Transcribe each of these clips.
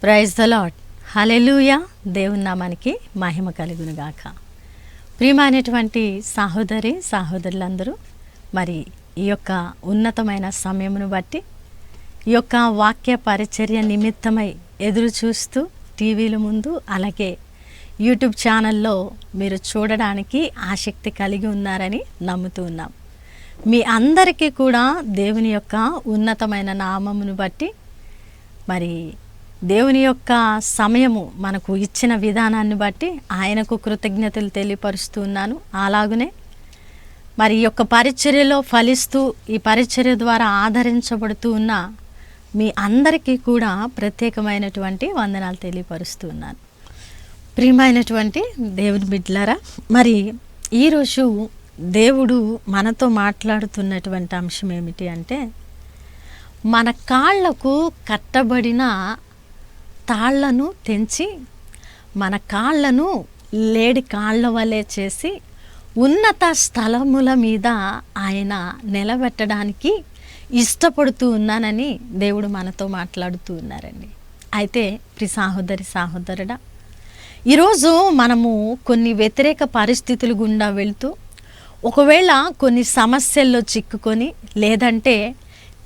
Praise the lord. హల్లెలూయా. దేవుని నామానికి మహిమ కలుగును గాక. ప్రియమైనటువంటి సహోదరి సహోదరులందరూ, మరి ఈ యొక్క ఉన్నతమైన సమయమును బట్టి ఈ యొక్క వాక్య పరిచర్య నిమిత్తమై ఎదురు చూస్తూ టీవీల ముందు అలాగే యూట్యూబ్ ఛానల్లో మీరు చూడడానికి ఆసక్తి కలిగి ఉన్నారని నమ్ముతూ ఉన్నాం. మీ అందరికీ కూడా దేవుని యొక్క ఉన్నతమైన నామమును బట్టి మరి దేవుని యొక్క సమయము మనకు ఇచ్చిన విధానాన్ని బట్టి ఆయనకు కృతజ్ఞతలు తెలియపరుస్తూ ఉన్నాను. అలాగనే మరి ఈ యొక్క పరిచర్యలో ఫలిస్తూ ఈ పరిచర్య ద్వారా ఆదరించబడుతూ ఉన్న మీ అందరికీ కూడా ప్రత్యేకమైనటువంటి వందనాలు తెలియపరుస్తూ ఉన్నాను. ప్రియమైనటువంటి దేవుని బిడ్డలారా, మరి ఈరోజు దేవుడు మనతో మాట్లాడుతున్నటువంటి అంశం ఏమిటి అంటే, మన కాళ్లకు కట్టబడిన తాళ్లను తెంచి మన కాళ్లను లేడి కాళ్ళ వలె చేసి ఉన్నత స్థలముల మీద ఆయన నిలబెట్టడానికి ఇష్టపడుతూ ఉన్నానని దేవుడు మనతో మాట్లాడుతూ ఉన్నారండి. అయితే ప్రియ సహోదరి సహోదరుడా, ఈరోజు మనము కొన్ని వ్యతిరేక పరిస్థితులు గుండా వెళ్తూ ఒకవేళ కొన్ని సమస్యల్లో చిక్కుకొని లేదంటే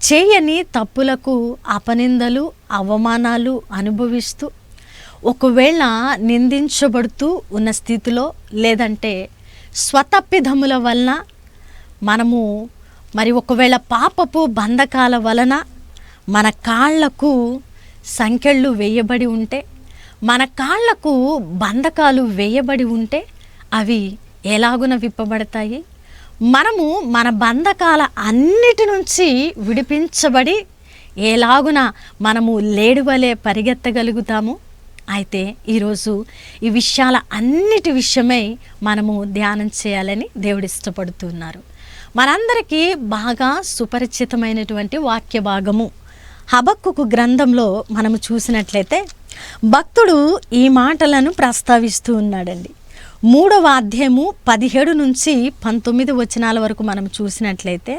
చేయని తప్పులకు అపనిందలు అవమానాలు అనుభవిస్తూ ఒకవేళ నిందించబడుతూ ఉన్న స్థితిలో లేదంటే స్వతప్పిదముల వలన మనము మరి ఒకవేళ పాపపు బంధకాల వలన మన కాళ్లకు సంకెళ్ళు వేయబడి ఉంటే, మన కాళ్లకు బంధకాలు వేయబడి ఉంటే అవి ఎలాగున విప్పబడతాయి? మనము మన బంధకాల అన్నిటి నుంచి విడిపించబడి ఎలాగున మనము లేడువలే పరిగెత్తగలుగుతాము? అయితే ఈరోజు ఈ విషయాల అన్నిటి విషయమై మనము ధ్యానం చేయాలని దేవుడు ఇష్టపడుతున్నారు. మనందరికీ బాగా సుపరిచితమైనటువంటి వాక్య భాగము హబక్కుకు గ్రంథంలో మనము చూసినట్లయితే భక్తుడు ఈ మాటలను ప్రస్తావిస్తూ ఉన్నాడండి. 3వ అధ్యాయము 17 నుంచి 19 వచనాల వరకు మనం చూసినట్లయితే,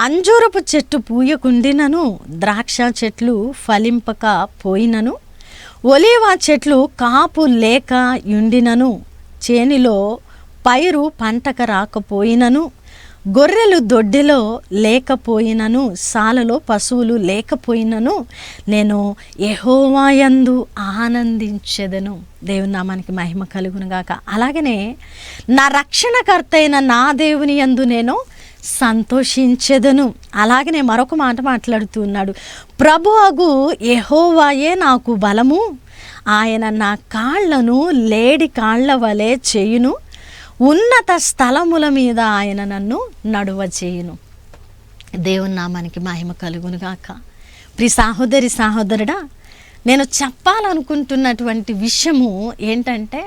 అంజూరపు చెట్టు పూయకుండినను ద్రాక్ష చెట్లు ఫలింపక పోయినను ఒలీవ చెట్లు కాపు లేక యుండినను చేనిలో పైరు పంటక రాకపోయినను గొర్రెలు దొడ్డిలో లేకపోయినను సాలలో పశువులు లేకపోయినను నేను యెహోవా యందు ఆనందించెదను. దేవుని నామానికి మహిమ కలుగును గాక. అలాగనే నా రక్షణకర్త అయిన నా దేవుని యందు నేను సంతోషించెదను. అలాగనే మరొక మాట మాట్లాడుతూ ఉన్నాడు, ప్రభువగు యెహోవాయే నాకు బలము, ఆయన నా కాళ్లను లేడి కాళ్ల వలె చేయును, ఉన్నత స్థలముల మీద ఆయన నన్ను నడువ చేయును. దేవుని నామానికి మహిమ కలుగును గాక. ప్రియ సహోదరి సహోదరుడా, నేను చెప్పాలనుకుంటున్నటువంటి విషయము ఏంటంటే,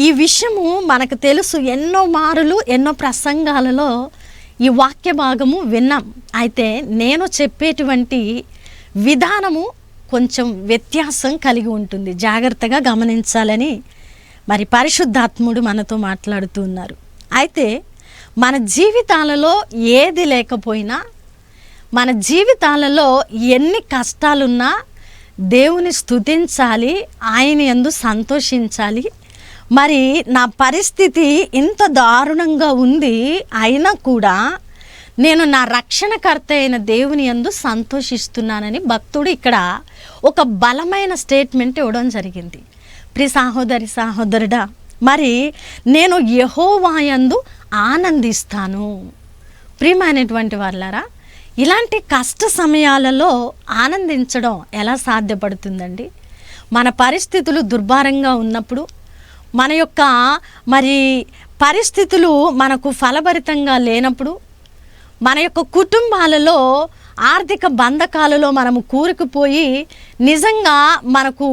ఈ విషయము మనకు తెలుసు, ఎన్నో మారులు ఎన్నో ప్రసంగాలలో ఈ వాక్య భాగము విన్నాం. అయితే నేను చెప్పేటువంటి విధానము కొంచెం వ్యత్యాసం కలిగి ఉంటుంది. జాగ్రత్తగా గమనించాలని మరి పరిశుద్ధాత్ముడు మనతో మాట్లాడుతూ ఉన్నారు. అయితే మన జీవితాలలో ఏది లేకపోయినా, మన జీవితాలలో ఎన్ని కష్టాలున్నా దేవుని స్తుతించాలి, ఆయన యందు సంతోషించాలి. మరి నా పరిస్థితి ఇంత దారుణంగా ఉంది, అయినా కూడా నేను నా రక్షణకర్త అయిన దేవుని యందు సంతోషిస్తున్నానని భక్తుడు ఇక్కడ ఒక బలమైన స్టేట్మెంట్ ఇవ్వడం జరిగింది. ప్రియ సహోదరి సహోదరుడా, మరి నేను యెహోవా యందు ఆనందిస్తాను. ప్రియమైనటువంటి వాళ్ళారా, ఇలాంటి కష్ట సమయాలలో ఆనందించడం ఎలా సాధ్యపడుతుందండి? మన పరిస్థితులు దుర్భరంగా ఉన్నప్పుడు, మన యొక్క మరి పరిస్థితులు మనకు ఫలభరితంగా లేనప్పుడు, మన యొక్క కుటుంబాలలో ఆర్థిక బంధకాలలో మనము కూరుకుపోయి నిజంగా మనకు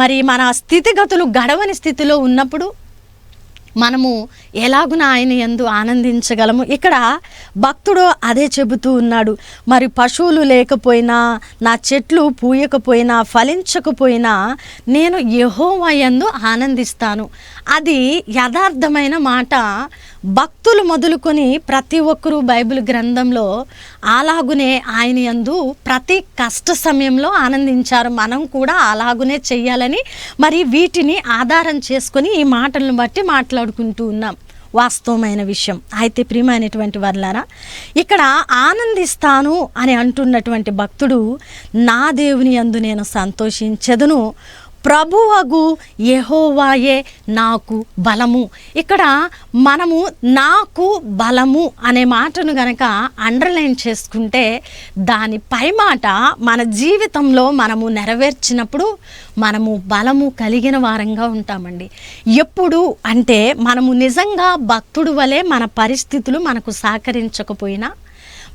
మరి మన స్థితిగతులు గడవని స్థితిలో ఉన్నప్పుడు మనము ఎలాగున ఆయన యందు ఆనందించగలము? ఇక్కడ భక్తుడు అదే చెబుతూ ఉన్నాడు. మరి పశువులు లేకపోయినా, నా చెట్లు పూయకపోయినా, ఫలించకపోయినా నేను యెహోవా యందు ఆనందిస్తాను. అది యథార్థమైన మాట. భక్తులు మొదలుకొని ప్రతి ఒక్కరూ బైబిల్ గ్రంథంలో అలాగునే ఆయన యందు ప్రతి కష్ట సమయంలో ఆనందించారు. మనం కూడా అలాగునే చెయ్యాలని మరి వీటిని ఆధారం చేసుకొని ఈ మాటలను బట్టి మాట్లాడుకుంటూ ఉన్నాం. వాస్తవమైన విషయం. అయితే ప్రియమైనటువంటి వారలారా, ఇక్కడ ఆనందిస్తాను అని అంటున్నటువంటి భక్తుడు, నా దేవుని యందు నేను సంతోషించెదను, ప్రభువగు యెహోవాయే నాకు బలము. ఇక్కడ మనము నాకు బలము అనే మాటను గనక అండర్లైన్ చేసుకుంటే దాని పై మాట మన జీవితంలో మనము నెరవేర్చినప్పుడు మనము బలము కలిగిన వారంగా ఉంటామండి. ఎప్పుడు అంటే మనము నిజంగా భక్తుడు వలె మన పరిస్థితులు మనకు సహకరించకపోయినా,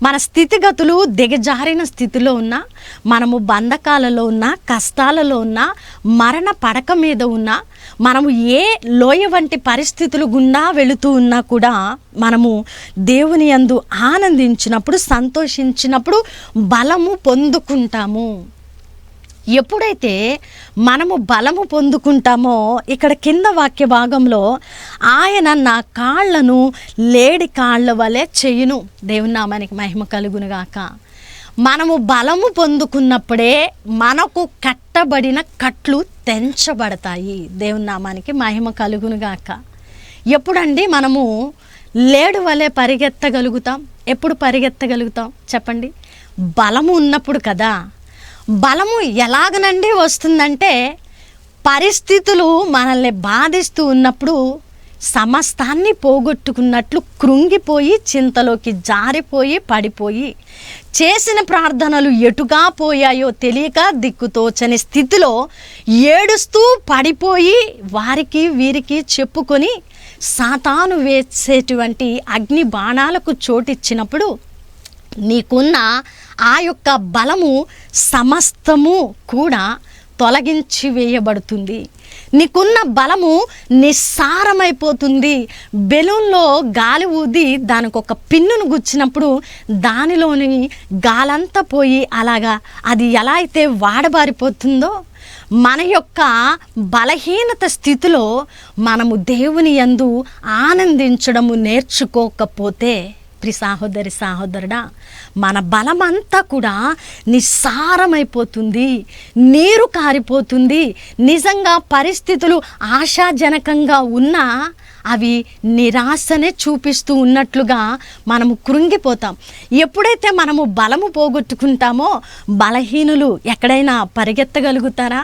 మన స్థితిగతులు దిగజారిన స్థితిలో ఉన్నా, మనము బంధకాలలో ఉన్నా, కష్టాలలో ఉన్నా, మరణ పడక మీద ఉన్నా, మనము ఏ లోయ వంటి పరిస్థితులు గుండా వెళుతూ ఉన్నా కూడా మనము దేవుని యందు ఆనందించినప్పుడు, సంతోషించినప్పుడు బలము పొందుకుంటాము. ఎప్పుడైతే మనము బలము పొందుకుంటామో, ఇక్కడ కింద వాక్య భాగంలో ఆయన నా కాళ్లను లేడి కాళ్ళ వలె చేయును. దేవుని నామానికి మహిమ కలుగునుగాక. మనము బలము పొందుకున్నప్పుడే మనకు కట్టబడిన కట్లు తెంచబడతాయి. దేవుని నామానికి మహిమ కలుగునుగాక. ఎప్పుడండి మనము లేడు వలె పరిగెత్తగలుగుతాం? ఎప్పుడు పరిగెత్తగలుగుతాం చెప్పండి? బలము ఉన్నప్పుడు కదా. బలము ఎలాగనండి వస్తుందంటే, పరిస్థితులు మనల్ని బాధిస్తూ ఉన్నప్పుడు సమస్తాన్ని పోగొట్టుకున్నట్లు కృంగిపోయి, చింతలోకి జారిపోయి, పడిపోయి, చేసిన ప్రార్థనలు ఎటుగా పోయాయో తెలియక దిక్కుతోచని స్థితిలో ఏడుస్తూ పడిపోయి వారికి వీరికి చెప్పుకొని సాతాను వేసేటువంటి అగ్ని బాణాలకు చోటిచ్చినప్పుడు నీకున్న ఆ యొక్క బలము సమస్తము కూడా తొలగించి వేయబడుతుంది. నీకున్న బలము నిస్సారమైపోతుంది. బెలూన్లో గాలి ఊది దానికి ఒక పిన్నును గుచ్చినప్పుడు దానిలోని గాలంతా పోయి అలాగా అది ఎలా అయితే వాడబారిపోతుందో, మన యొక్క బలహీనత స్థితిలో మనము దేవుని యందు ఆనందించడము నేర్చుకోకపోతే, ప్రియ సహోదరి సహోదరుడా, మన బలమంతా కూడా నిస్సారమైపోతుంది, నీరు కారిపోతుంది. నిజంగా పరిస్థితులు ఆశాజనకంగా ఉన్నా అవి నిరాశనే చూపిస్తూ ఉన్నట్లుగా మనము కృంగిపోతాం. ఎప్పుడైతే మనము బలము పోగొట్టుకుంటామో, బలహీనులు ఎక్కడైనా పరిగెత్తగలుగుతారా?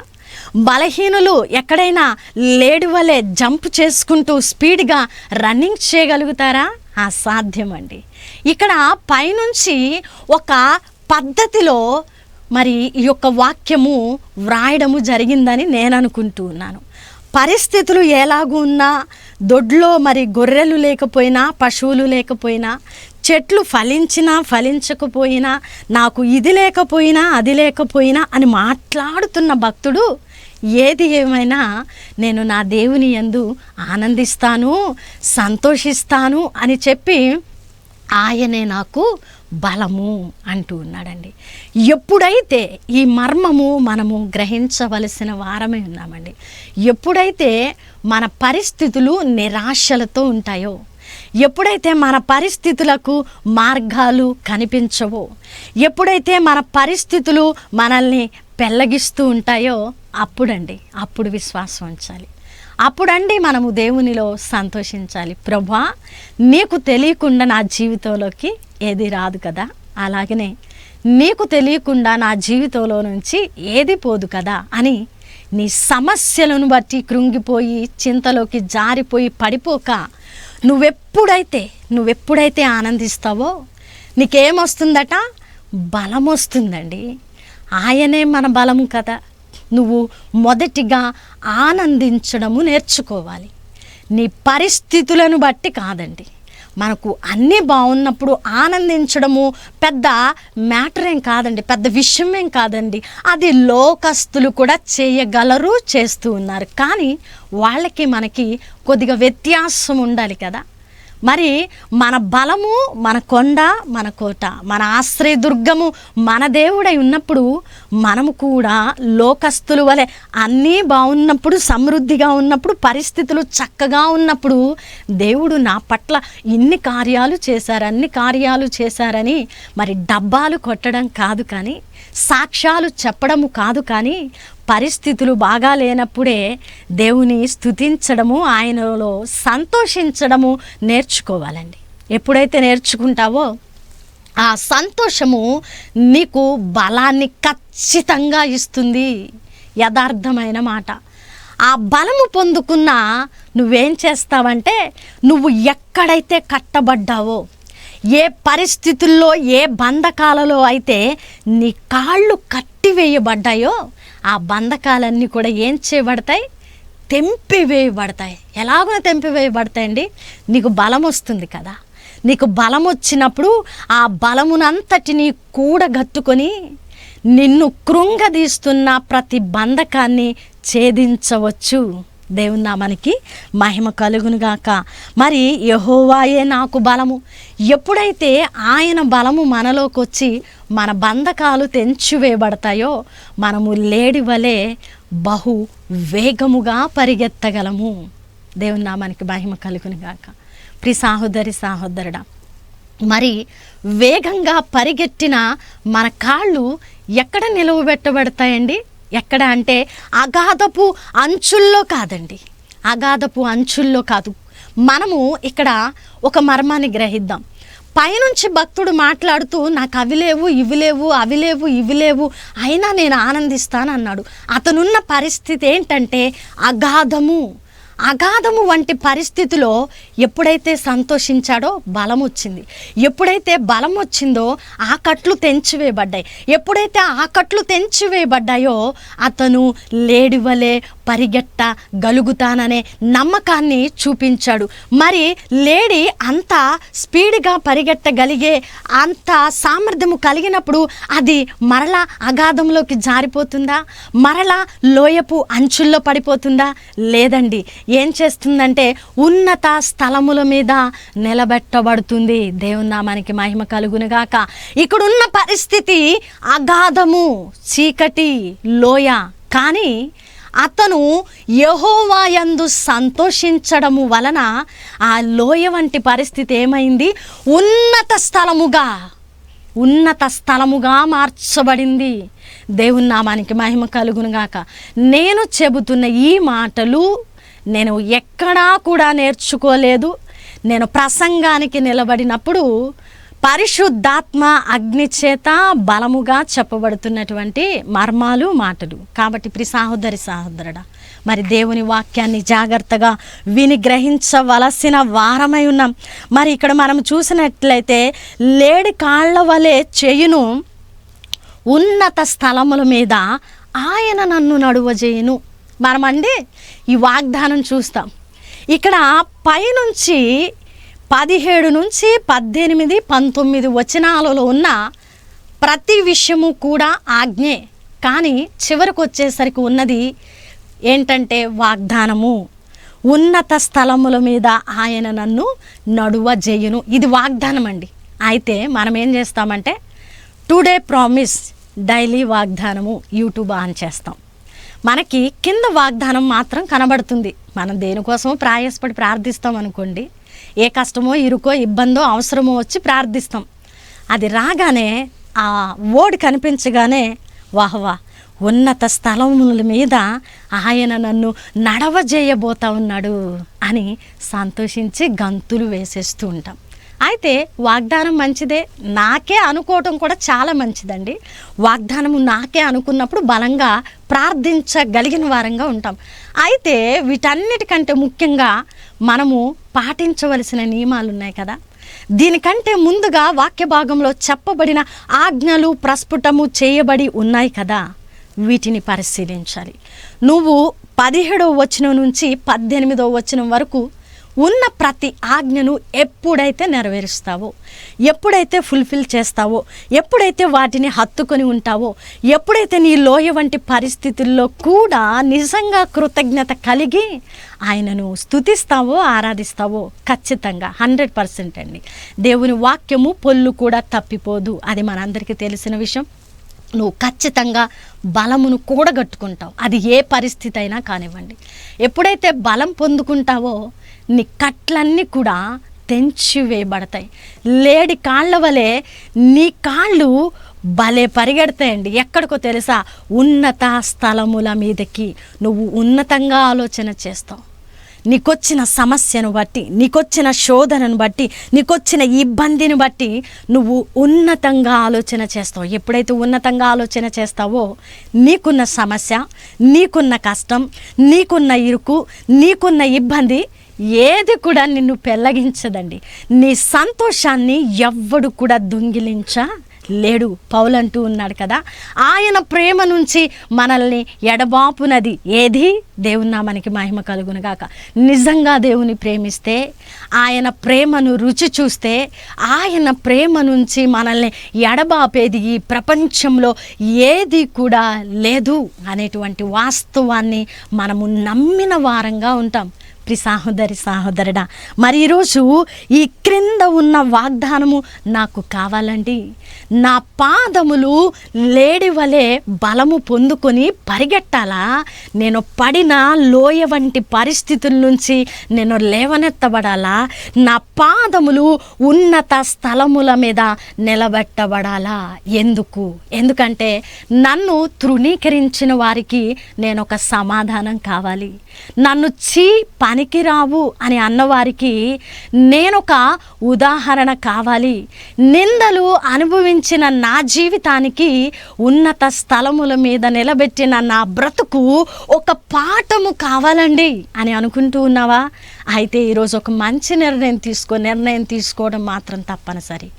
బలహీనులు ఎక్కడైనా లేడి వలె జంప్ చేసుకుంటూ స్పీడ్గా రన్నింగ్ చేయగలుగుతారా? అసాధ్యమండి. ఇక్కడ పైనుంచి ఒక పద్ధతిలో మరి ఈ యొక్క వాక్యము వ్రాయడము జరిగిందని నేను అనుకుంటూ ఉన్నాను. పరిస్థితులు ఎలాగూ ఉన్నా, దొడ్లో మరి గొర్రెలు లేకపోయినా, పశువులు లేకపోయినా, చెట్లు ఫలించినా ఫలించకపోయినా, నాకు ఇది లేకపోయినా అది లేకపోయినా అని మాట్లాడుతున్న భక్తుడు ఏది ఏమైనా నేను నా దేవుని యందు ఆనందిస్తాను, సంతోషిస్తాను అని చెప్పి ఆయనే నాకు బలము అంటూ ఉన్నాడండి. ఎప్పుడైతే ఈ మర్మము మనము గ్రహించవలసిన వారమే ఉన్నామండి. ఎప్పుడైతే మన పరిస్థితులు నిరాశలతో ఉంటాయో, ఎప్పుడైతే మన పరిస్థితులకు మార్గాలు కనిపించవో, ఎప్పుడైతే మన పరిస్థితులు మనల్ని పెళ్ళగిస్తూ ఉంటాయో అప్పుడు విశ్వాసం ఉంచాలి. అప్పుడండి మనము దేవునిలో సంతోషించాలి. ప్రభువా, నీకు తెలియకుండా నా జీవితంలోకి ఏది రాదు కదా, అలాగనే నీకు తెలియకుండా నా జీవితంలో నుంచి ఏది పోదు కదా అని నీ సమస్యలను బట్టి కృంగిపోయి చింతలోకి జారిపోయి పడిపోక నువ్వెప్పుడైతే ఆనందిస్తావో నీకేమొస్తుందట? బలం వస్తుందండి. ఆయనే మన బలము కదా. నువ్వు మొదటిగా ఆనందించడము నేర్చుకోవాలి. నీ పరిస్థితులను బట్టి కాదండి. మనకు అన్నీ బాగున్నప్పుడు ఆనందించడము పెద్ద మ్యాటర్ ఏం కాదండి, పెద్ద విషయం ఏం కాదండి. అది లోకస్తులు కూడా చేయగలరు, చేస్తూ ఉన్నారు. కానీ వాళ్ళకి మనకి కొద్దిగా వ్యత్యాసం ఉండాలి కదా. మరి మన బలము, మన కొండ, మన కోట, మన ఆశ్రయదుర్గము మన దేవుడై ఉన్నప్పుడు మనము కూడా లోకస్తుల వలె అన్నీ బాగున్నప్పుడు, సమృద్ధిగా ఉన్నప్పుడు, పరిస్థితులు చక్కగా ఉన్నప్పుడు దేవుడు నా పట్ల ఇన్ని కార్యాలు చేశారు, అన్ని కార్యాలు చేశారని మరి డబ్బాలు కొట్టడం కాదు, కానీ సాక్ష్యాలు చెప్పడము కాదు, కానీ పరిస్థితులు బాగా లేనప్పుడే దేవుని స్తుతించడము, ఆయనలో సంతోషించడము నేర్చుకోవాలండి. ఎప్పుడైతే నేర్చుకుంటావో ఆ సంతోషము నీకు బలాన్ని ఖచ్చితంగా ఇస్తుంది. యథార్థమైన మాట. ఆ బలము పొందుకున్న నువ్వేం చేస్తావంటే, నువ్వు ఎక్కడైతే కట్టబడ్డావో, ఏ పరిస్థితుల్లో, ఏ బంధకాలలో అయితే నీ కాళ్ళు కట్టివేయబడ్డాయో ఆ బంధకాలన్నీ కూడా ఏం చేయబడతాయి? తెంపివేయబడతాయి. ఎలాగో తెంపివేయబడతాయండి. నీకు బలం వస్తుంది కదా. నీకు బలం వచ్చినప్పుడు ఆ బలమునంతటిని కూడగట్టుకొని నిన్ను కృంగదీస్తున్న ప్రతి బంధకాన్ని ఛేదించవచ్చు. దేవుని నామానికి మహిమ కలుగునుగాక. మరి యెహోవాయే నాకు బలము. ఎప్పుడైతే ఆయన బలము మనలోకి వచ్చి మన బంధకాలు తెంచివేయబడతాయో మనము లేడి వలె బహు వేగముగా పరిగెత్తగలము. దేవుని నామానికి మహిమ కలుగునుగాక. ప్రియ సహోదరి, సహోదరుడా, మరి వేగంగా పరిగెట్టిన మన కాళ్ళు ఎక్కడ నిలువబెట్టబడతాయండి? ఎక్కడ అంటే అగాధపు అంచుల్లో కాదండి, అగాధపు అంచుల్లో కాదు. మనము ఇక్కడ ఒక మర్మాన్ని గ్రహిద్దాం. పైనుంచి భక్తుడు మాట్లాడుతూ నాకు అవి లేవు, ఇవి లేవు, అవి లేవు, ఇవి లేవు, అయినా నేను ఆనందిస్తాను అన్నాడు. అతనున్న పరిస్థితి ఏంటంటే అగాధము. అగాధము వంటి పరిస్థితిలో ఎప్పుడైతే సంతోషించాడో బలం వచ్చింది. ఎప్పుడైతే బలం వచ్చిందో ఆ కట్లు తెంచివేయబడ్డాయి. ఎప్పుడైతే ఆ కట్లు తెంచివేయబడ్డాయో అతను లేడి వలె పరిగెట్టగలుగుతాననే నమ్మకాన్ని చూపించాడు. మరి లేడి అంత స్పీడ్గా పరిగెట్టగలిగే అంత సామర్థ్యము కలిగినప్పుడు అది మరలా అగాధంలోకి జారిపోతుందా? మరలా లోయపు అంచుల్లో పడిపోతుందా? లేదండి. ఏం చేస్తుందంటే ఉన్నత స్థలముల మీద నిలబెట్టబడుతుంది. దేవుని నామానికి మహిమ కలుగునుగాక. ఇక్కడున్న పరిస్థితి అగాధము, చీకటి, లోయ. కానీ అతను యెహోవా యందు సంతోషించడము వలన ఆ లోయ వంటి పరిస్థితి ఏమైంది? ఉన్నత స్థలముగా మార్చబడింది. దేవుని నామానికి మహిమ కలుగునుగాక. నేను చెబుతున్న ఈ మాటలు నేను ఎక్కడా కూడా నేర్చుకోలేదు. నేను ప్రసంగానికి నిలబడినప్పుడు పరిశుద్ధాత్మ అగ్ని చేత బలముగా చెప్పబడుతున్నటువంటి మర్మాలు, మాటలు. కాబట్టి ప్రియ సహోదరి, సహోదరుడా, మరి దేవుని వాక్యాన్ని జాగ్రత్తగా విని గ్రహించవలసిన వారమై ఉన్నాం. మరి ఇక్కడ మనం చూసినట్లయితే లేడి కాళ్ళ వలె చేయును, ఉన్నత స్థలముల మీద ఆయన నన్ను నడువజేయును. మనమండి ఈ వాగ్దానం చూస్తాం. ఇక్కడ పైనుంచి 17 నుంచి 18, 19 వచనాలలో ఉన్న ప్రతి విషయము కూడా ఆజ్ఞే. కానీ చివరికి వచ్చేసరికి ఉన్నది ఏంటంటే వాగ్దానము. ఉన్నత స్థలముల మీద ఆయన నన్ను నడువజేయును. ఇది వాగ్దానం అండి. అయితే మనం ఏం చేస్తామంటే టుడే ప్రామిస్, డైలీ వాగ్దానము యూట్యూబ్ ఆన్ చేస్తాం. మనకి కింద వాగ్దానం మాత్రం కనబడుతుంది. మనం దేనికోసమో ప్రయాసపడి ప్రార్థిస్తాం అనుకోండి. ఏ కష్టమో, ఇరుకో, ఇబ్బందో, అవసరమో వచ్చి ప్రార్థిస్తాం. అది రాగానే ఆ వర్డ్ కనిపించగానే వాహ్వా, ఉన్నత స్థలముల మీద ఆయన నన్ను నడవజేయబోతా ఉన్నాడు అని సంతోషించి గంతులు వేసేస్తూ ఉంటాం. అయితే వాగ్దానం మంచిదే, నాకే అనుకోవటం కూడా చాలా మంచిదండి. వాగ్దానము నాకే అనుకున్నప్పుడు బలంగా ప్రార్థించగలిగిన వారంగా ఉంటాం. అయితే వీటన్నిటికంటే ముఖ్యంగా మనము పాటించవలసిన నియమాలు ఉన్నాయి కదా. దీనికంటే ముందుగా వాక్య భాగంలో చెప్పబడిన ఆజ్ఞలు ప్రస్ఫుటము చేయబడి ఉన్నాయి కదా, వీటిని పరిశీలించాలి. నువ్వు 17వ వచనం నుంచి 18వ వచనం వరకు ఉన్న ప్రతి ఆజ్ఞను ఎప్పుడైతే నెరవేరుస్తావో, ఎప్పుడైతే ఫుల్ఫిల్ చేస్తావో, ఎప్పుడైతే వాటిని హత్తుకొని ఉంటావో, ఎప్పుడైతే నీ లోయ వంటి పరిస్థితుల్లో కూడా నిజంగా కృతజ్ఞత కలిగి ఆయనను స్తుతిస్తావో, ఆరాధిస్తావో, ఖచ్చితంగా 100% అండి దేవుని వాక్యము పొల్లు కూడా తప్పిపోదు. అది మనందరికీ తెలిసిన విషయం. నువ్వు ఖచ్చితంగా బలమును కూడగట్టుకుంటావు, అది ఏ పరిస్థితి అయినా కానివ్వండి. ఎప్పుడైతే బలం పొందుకుంటావో నీ కట్లన్నీ కూడా తెంచివేయబడతాయి. లేడి కాళ్ళ వలె నీ కాళ్ళు భలే పరిగెడతాయండి. ఎక్కడికో తెలుసా? ఉన్నత స్థలముల మీదకి. నువ్వు ఉన్నతంగా ఆలోచన చేస్తావు. నీకొచ్చిన సమస్యను బట్టి, నీకొచ్చిన శోధనను బట్టి, నీకొచ్చిన ఇబ్బందిని బట్టి నువ్వు ఉన్నతంగా ఆలోచన చేస్తావు. ఎప్పుడైతే ఉన్నతంగా ఆలోచన చేస్తావో నీకున్న సమస్య, నీకున్న కష్టం, నీకున్న ఇరుకు, నీకున్న ఇబ్బంది ఏది కూడా నిన్ను పెళ్ళగించదండి. నీ సంతోషాన్ని ఎవ్వడు కూడా దొంగిలించలేడు. పౌలు అంటూ ఉన్నాడు కదా, ఆయన ప్రేమ నుంచి మనల్ని ఎడబాపునది ఏది? దేవుని నామానికి మహిమ కలుగునుగాక. నిజంగా దేవుని ప్రేమిస్తే, ఆయన ప్రేమను రుచి చూస్తే, ఆయన ప్రేమ నుంచి మనల్ని ఎడబాపేది ఈ ప్రపంచంలో ఏది కూడా లేదు అనేటువంటి వాస్తవాన్ని మనము నమ్మిన వారంగా ఉంటాం. సహోదరి సహోదరుడా, మరి ఈరోజు ఈ క్రింద ఉన్న వాగ్దానము నాకు కావాలండి. నా పాదములు లేడి వలె బలము పొందుకొని పరిగెట్టాలా? నేను పడిన లోయ వంటి పరిస్థితుల నుంచి నేను లేవనెత్తబడాలా? నా పాదములు ఉన్నత స్థలముల మీద నిలబెట్టబడాలా? ఎందుకంటే నన్ను తృణీకరించిన వారికి నేను ఒక సమాధానం కావాలి. నన్ను పనికిరావు అని అన్నవారికి నేనొక ఉదాహరణ కావాలి. నిందలు అనుభవించిన నా జీవితానికి, ఉన్నత స్థలముల మీద నిలబెట్టిన నా బ్రతుకు ఒక పాఠము కావాలండి అని అనుకుంటూ ఉన్నావా? అయితే ఈరోజు ఒక మంచి నిర్ణయం తీసుకోవడం మాత్రం తప్పనిసరి.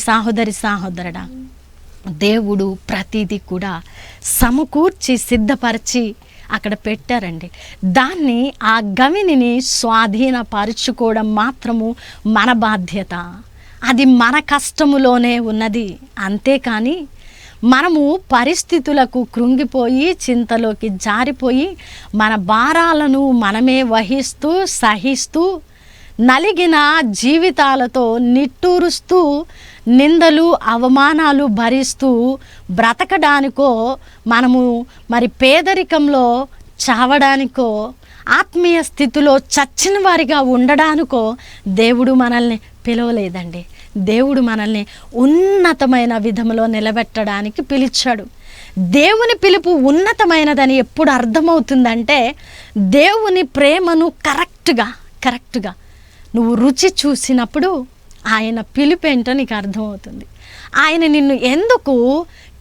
సహోదరి సహోదరుడా, దేవుడు ప్రతిదీ కూడా సమకూర్చి సిద్ధపరిచి అక్కడ పెట్టారండి. దాన్ని, ఆ గవిని స్వాధీనపరుచుకోవడం మాత్రము మన బాధ్యత. అది మన కష్టములోనే ఉన్నది. అంతేకాని మనము పరిస్థితులకు కృంగిపోయి, చింతలోకి జారిపోయి, మన భారాలను మనమే వహిస్తూ, సహిస్తూ, నలిగిన జీవితాలతో నిట్టూరుస్తూ, నిందలు అవమానాలు భరిస్తూ బ్రతకడానికో, మనము మరి పేదరికంలో చావడానికో, ఆత్మీయ స్థితిలో చచ్చిన వారిగా ఉండడానికో దేవుడు మనల్ని పిలవలేదండి. దేవుడు మనల్ని ఉన్నతమైన విధంలో నిలబెట్టడానికి పిలిచాడు. దేవుని పిలుపు ఉన్నతమైనదని ఎప్పుడు అర్థమవుతుందంటే, దేవుని ప్రేమను కరెక్ట్గా నువ్వు రుచి చూసినప్పుడు ఆయన పిలుపేంటో నీకు అర్థమవుతుంది. ఆయన నిన్ను ఎందుకు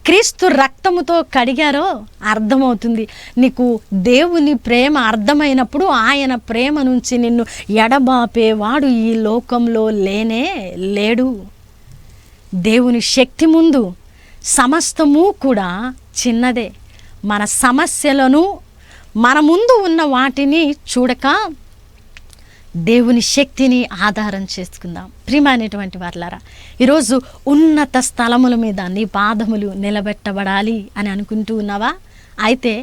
క్రీస్తు రక్తముతో కడిగారో అర్థమవుతుంది. నీకు దేవుని ప్రేమ అర్థమైనప్పుడు ఆయన ప్రేమ నుంచి నిన్ను ఎడబాపేవాడు ఈ లోకంలో లేనే లేడు. దేవుని శక్తి ముందు సమస్తము కూడా చిన్నదే. మన సమస్యలను, మన ముందు ఉన్న వాటిని చూడక దేవుని శక్తిని ఆధారం చేసుకుందాం. ప్రియమైనటువంటి వారలారా, ఈరోజు ఉన్నత స్థలముల మీద నీ పాదములు నిలబెట్టబడాలి అని అనుకుంటూ ఉన్నావా? అయితే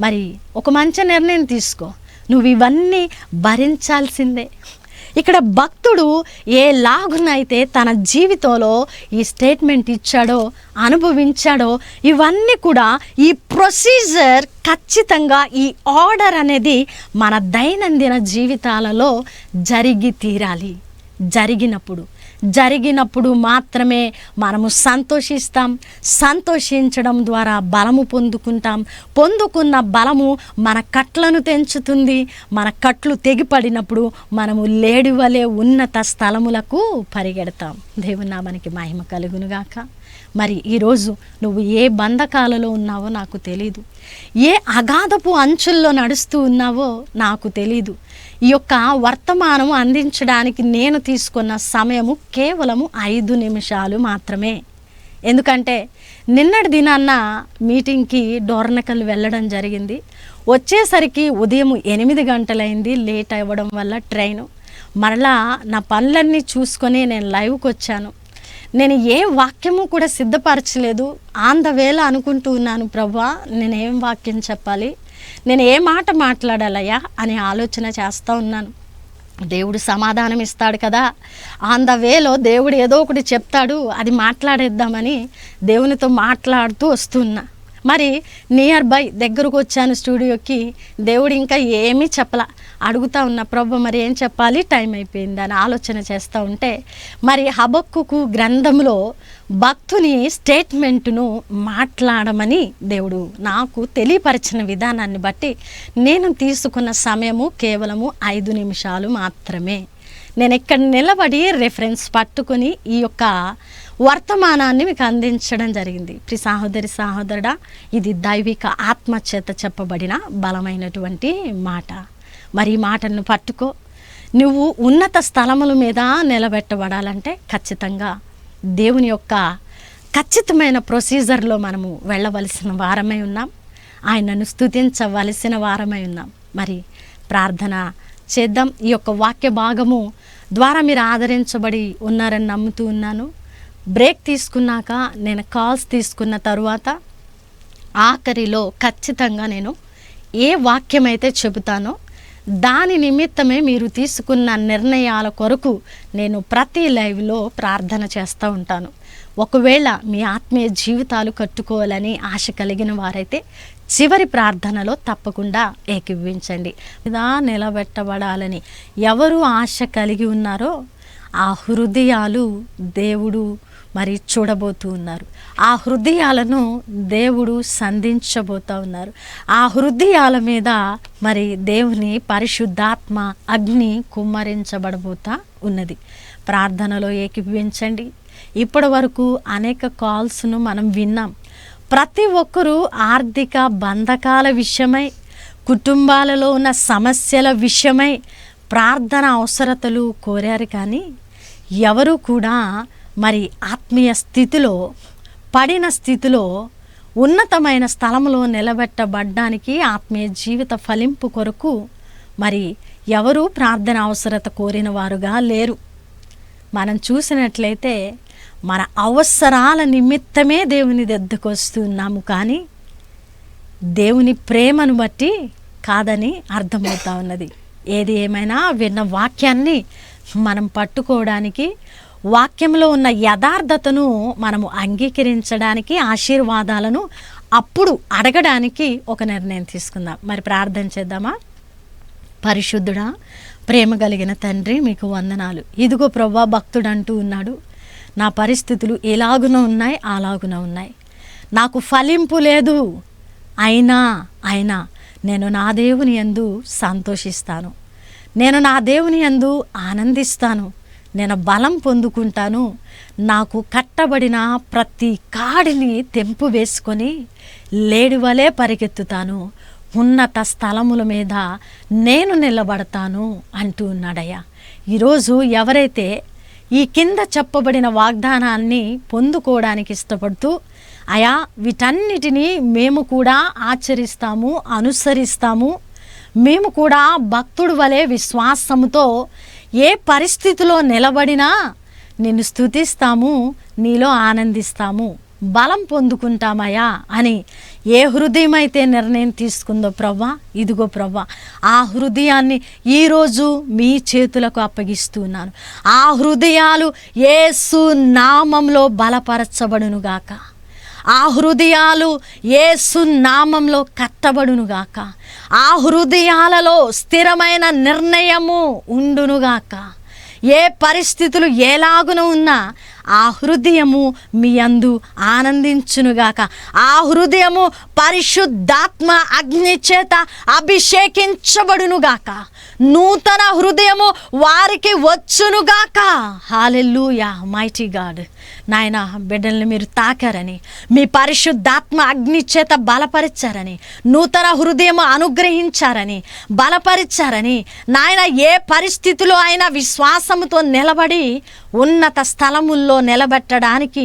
మరి ఒక మంచి నిర్ణయం తీసుకో. నువ్వు ఇవన్నీ భరించాల్సిందే. ఇక్కడ భక్తుడు ఏలాగునైతే తన జీవితంలో ఈ స్టేట్మెంట్ ఇచ్చాడో, అనుభవించాడో, ఇవన్నీ కూడా ఈ ప్రొసీజర్ ఖచ్చితంగా, ఈ ఆర్డర్ అనేది మన దైనందిన జీవితాలలో జరిగి తీరాలి. జరిగినప్పుడు మాత్రమే మనము సంతోషిస్తాం. సంతోషించడం ద్వారా బలము పొందుకుంటాం. పొందుకున్న బలము మన కట్లను తెంచుతుంది. మన కట్లు తెగిపడినప్పుడు మనము లేడి వలె ఉన్నత స్థలములకు పరిగెడతాం. దేవుని నామానికి మహిమ కలుగునుగాక. మరి ఈరోజు నువ్వు ఏ బంధకాలలో ఉన్నావో నాకు తెలీదు. ఏ అగాధపు అంచుల్లో నడుస్తూ ఉన్నావో నాకు తెలీదు. ఈ యొక్క వర్తమానం అందించడానికి నేను తీసుకున్న సమయము కేవలము 5 నిమిషాలు మాత్రమే. ఎందుకంటే నిన్నటి దినాన్న మీటింగ్కి డోర్నకల్ వెళ్ళడం జరిగింది. వచ్చేసరికి ఉదయం 8 గంటలైంది. లేట్ అవ్వడం వల్ల ట్రైను. మరలా నా పనులన్నీ చూసుకొని నేను లైవ్కి వచ్చాను. నేను ఏ వాక్యము కూడా సిద్ధపరచలేదు. ఆన్ ద వేళ అనుకుంటూ ఉన్నాను, ప్రభువా నేను ఏం వాక్యం చెప్పాలి, నేను ఏ మాట మాట్లాడాలయ్యా అని ఆలోచన చేస్తూ ఉన్నాను. దేవుడు సమాధానం ఇస్తాడు కదా, ఆన్ ద వేలో దేవుడు ఏదో ఒకటి చెప్తాడు, అది మాట్లాడేద్దామని దేవునితో మాట్లాడుతూ వస్తున్నా. మరి నియర్ బై దగ్గరకు వచ్చాను స్టూడియోకి. దేవుడు ఇంకా ఏమీ చెప్పలా. అడుగుతా ఉన్న, ప్రభు మరి ఏం చెప్పాలి, టైం అయిపోయింది అని ఆలోచన చేస్తూ ఉంటే, మరి హబక్కూకు గ్రంథంలో భక్తుని స్టేట్మెంటును మాట్లాడమని దేవుడు నాకు తెలియపరిచిన విధానాన్ని బట్టి నేను తీసుకున్న సమయము కేవలము 5 నిమిషాలు మాత్రమే. నేను ఇక్కడ నిలబడి రెఫరెన్స్ పట్టుకొని ఈ యొక్క వర్తమానాన్ని మీకు అందించడం జరిగింది. ప్రియ సహోదరి సహోదరుడా, ఇది దైవిక ఆత్మచేత చెప్పబడిన బలమైనటువంటి మాట. మరి ఈ మాటను పట్టుకో. నువ్వు ఉన్నత స్థలముల మీద నిలబెట్టబడాలంటే ఖచ్చితంగా దేవుని యొక్క ఖచ్చితమైన ప్రొసీజర్లో మనము వెళ్ళవలసిన వారమై ఉన్నాం. ఆయనను స్తుతించవలసిన వారమై ఉన్నాం. మరి ప్రార్థన చేద్దాం. ఈ యొక్క వాక్య భాగము ద్వారా మీరు ఆదరించబడి ఉన్నారని నమ్ముతూ ఉన్నాను. బ్రేక్ తీసుకున్నాక నేను కాల్స్ తీసుకున్న తరువాత ఆఖరిలో ఖచ్చితంగా నేను ఏ వాక్యం అయితే చెబుతానో దాని నిమిత్తమే మీరు తీసుకున్న నిర్ణయాల కొరకు నేను ప్రతి లైవ్లో ప్రార్థన చేస్తూ ఉంటాను. ఒకవేళ మీ ఆత్మీయ జీవితాలు కట్టుకోవాలని ఆశ కలిగిన వారైతే చివరి ప్రార్థనలో తప్పకుండా ఏకీభవించండి. ఇలా నిలబెట్టబడాలని ఎవరు ఆశ కలిగి ఉన్నారో ఆ హృదయాలు దేవుడు మరి చూడబోతూ ఉన్నారు. ఆ హృదయాలను దేవుడు సంధించబోతూ ఉన్నారు. ఆ హృదయాల మీద మరి దేవుని పరిశుద్ధాత్మ అగ్ని కుమ్మరించబడబోతా ఉన్నది. ప్రార్థనలో ఏకీభవించండి. ఇప్పటి వరకు అనేక కాల్స్ను మనం విన్నాం. ప్రతి ఒక్కరూ ఆర్థిక బంధకాల విషయమై, కుటుంబాలలో ఉన్న సమస్యల విషయమై ప్రార్థన అవసరతలు కోరారు. కానీ ఎవరు కూడా మరి ఆత్మీయ స్థితిలో, పడిన స్థితిలో ఉన్నతమైన స్థలంలో నిలబెట్టబడ్డానికి, ఆత్మీయ జీవిత ఫలింపు కొరకు మరి ఎవరు ప్రార్థన అవసరత కోరిన వారుగా లేరు. మనం చూసినట్లయితే మన అవసరాల నిమిత్తమే దేవుని దగ్గరకు వస్తున్నాము, కానీ దేవుని ప్రేమను బట్టి కాదని అర్థమవుతా ఉన్నది. ఏది ఏమైనా విన్న వాక్యాన్ని మనం పట్టుకోవడానికి, వాక్యంలో ఉన్న యథార్థతను మనము అంగీకరించడానికి, ఆశీర్వాదాలను అప్పుడు అడగడానికి ఒక నిర్ణయం తీసుకుందాం. మరి ప్రార్థన చేద్దామా? పరిశుద్ధుడా, ప్రేమ కలిగిన తండ్రి, మీకు వందనాలు. ఇదిగో ప్రభువా, భక్తుడు అంటూ ఉన్నాడు, నా పరిస్థితులు ఎలాగున ఉన్నాయి, అలాగున ఉన్నాయి, నాకు ఫలింపు లేదు, అయినా నేను నా దేవుని యందు సంతోషిస్తాను, నేను నా దేవుని యందు ఆనందిస్తాను, నేను బలం పొందుకుంటాను, నాకు కట్టబడిన ప్రతి కాడిని తెంపు వేసుకొని లేడివలే పరిగెత్తుతాను, ఉన్నత స్థలముల మీద నేను నిలబడతాను అంటూ ఉన్నాడయ్యా. ఈరోజు ఎవరైతే ఈ కింద చెప్పబడిన వాగ్దానాన్ని పొందుకోవడానికి ఇష్టపడుతూ, అయా వీటన్నిటినీ మేము కూడా ఆచరిస్తాము, అనుసరిస్తాము, మేము కూడా భక్తుడి వలె విశ్వాసముతో ఏ పరిస్థితిలో నిలబడినా నిన్ను స్తుతిస్తాము, నీలో ఆనందిస్తాము, బలం పొందుకుంటామయ్యా అని ఏ హృదయం అయితే నిర్ణయం తీసుకుందో ప్రవ్వా, ఇదిగో ప్రవ్వా, ఆ హృదయాన్ని ఈరోజు మీ చేతులకు అప్పగిస్తున్నాను. ఆ హృదయాలు యేసు నామంలో బలపరచబడునుగాక, ఆ హృదయాలు యేసు నామంలో కట్టబడునుగాక, ఆ హృదయాలలో స్థిరమైన నిర్ణయము ఉండునుగాక. ఏ పరిస్థితులు ఎలాగున ఉన్నా ఆ హృదయము మీ యందు ఆనందించునుగాక. ఆ హృదయము పరిశుద్ధాత్మ అగ్ని చేత అభిషేకించబడునుగాక. నూతన హృదయము వారికి వచ్చునుగాక. హల్లెలూయా, మైటీ గాడ్. నాయన బిడ్డల్ని మీరు తాకారని, మీ పరిశుద్ధాత్మ అగ్ని చేత బలపరిచారని, నూతన హృదయం అనుగ్రహించారని, బలపరిచారని, నాయన ఏ పరిస్థితిలో అయినా విశ్వాసముతో నిలబడి ఉన్నత స్థలముల్లో నిలబెట్టడానికి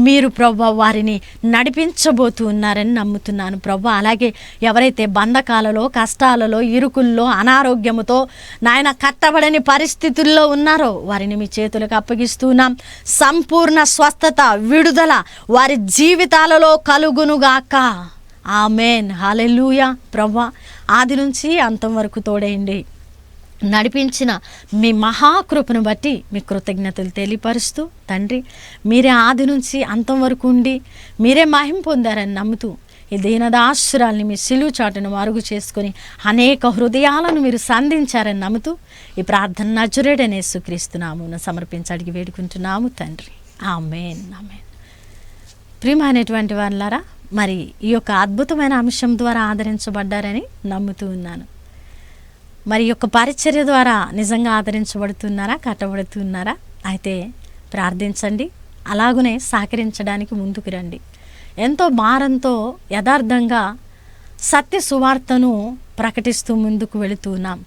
మీరు ప్రభువా వారిని నడిపించబోతూ ఉన్నారని నమ్ముతున్నాను ప్రభువా. అలాగే ఎవరైతే బంధకాలలో, కష్టాలలో, ఇరుకుల్లో, అనారోగ్యముతో నాయన కట్టబడని పరిస్థితుల్లో ఉన్నారో వారిని మీ చేతులకు అప్పగిస్తున్నాం. సంపూర్ణ స్వస్థత, విడుదల వారి జీవితాలలో కలుగునుగాక. ఆమేన్, హల్లెలూయా. ప్రభువా ఆది నుంచి అంతం వరకు తోడేయండి, నడిపించిన మీ మహాకృపను బట్టి మీ కృతజ్ఞతలు తెలియపరుస్తూ తండ్రి, మీరే ఆది నుంచి అంతం వరకు ఉండి మీరే మహిమ పొందారని నమ్ముతూ ఈ దీనదాసురాల్ని మీ సిలువ చాటును మరుగు చేసుకొని అనేక హృదయాలను మీరు సంధించారని నమ్ముతూ ఈ ప్రార్థన నజరేయుడైన యేసుక్రీస్తు నామమున సమర్పించి అడిగి వేడుకుంటున్నాము తండ్రి. ఆమేన్, ఆమేన్. ప్రియమైనటువంటి వారులారా, మరి ఈ యొక్క అద్భుతమైన అంశం ద్వారా ఆదరించబడ్డారని నమ్ముతూ ఉన్నాను. మరి యొక్క పరిచర్య ద్వారా నిజంగా ఆదరించబడుతున్నారా, కట్టబడుతున్నారా? అయితే ప్రార్థించండి, అలాగనే సహకరించడానికి ముందుకు రండి. ఎంతో భారంతో యథార్థంగా సత్య సువార్తను ప్రకటిస్తూ ముందుకు వెళుతున్నాం.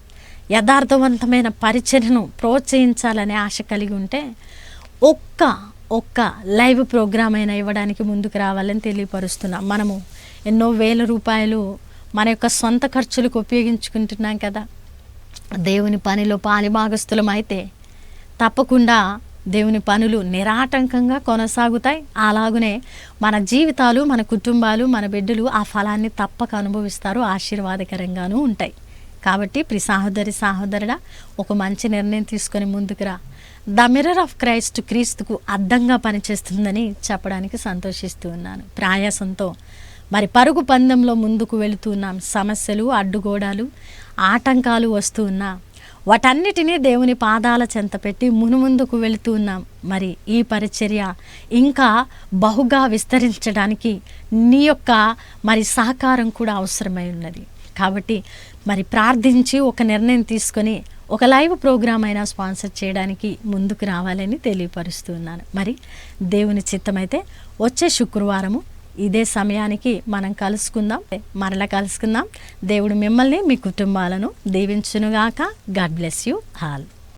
యథార్థవంతమైన పరిచర్యను ప్రోత్సహించాలనే ఆశ కలిగి ఉంటే ఒక్క లైవ్ ప్రోగ్రామ్ అయినా ఇవ్వడానికి ముందుకు రావాలని తెలియపరుస్తున్నాం. మనము ఎన్నో వేల రూపాయలు మన యొక్క సొంత ఖర్చులకు ఉపయోగించుకుంటున్నాం కదా. దేవుని పనిలో పాలిభాగస్తులం అయితే తప్పకుండా దేవుని పనులు నిరాటంకంగా కొనసాగుతాయి. అలాగనే మన జీవితాలు, మన కుటుంబాలు, మన బిడ్డలు ఆ ఫలాన్ని తప్పక అనుభవిస్తారు, ఆశీర్వాదకరంగానూ ఉంటాయి. కాబట్టి ప్రియ సహోదరి, సహోదరుడా, ఒక మంచి నిర్ణయం తీసుకొని ముందుకు రా. ద మిర్రర్ ఆఫ్ క్రైస్ట్ క్రీస్తుకు అద్దంగా పనిచేస్తుందని చెప్పడానికి సంతోషిస్తూ ఉన్నాను. ప్రయాసంతో మరి పరుగు పందెంలో ముందుకు వెళుతున్నాం. సమస్యలు, అడ్డుగోడాలు, ఆటంకాలు వస్తూ ఉన్నా వాటన్నిటినీ దేవుని పాదాల చెంత పెట్టి మునుముందుకు వెళుతూ ఉన్నాం. మరి ఈ పరిచర్య ఇంకా బహుగా విస్తరించడానికి నీ యొక్క మరి సహకారం కూడా అవసరమై ఉన్నది. కాబట్టి మరి ప్రార్థించి ఒక నిర్ణయం తీసుకొని ఒక లైవ్ ప్రోగ్రామ్ అయినా స్పాన్సర్ చేయడానికి ముందుకు రావాలని తెలియపరుస్తున్నాను. మరి దేవుని చిత్తమైతే వచ్చే శుక్రవారము ఇదే సమయానికి మనం మరలా కలుసుకుందాం. దేవుడు మిమ్మల్ని, మీ కుటుంబాలను దీవించునుగాక. God bless you all.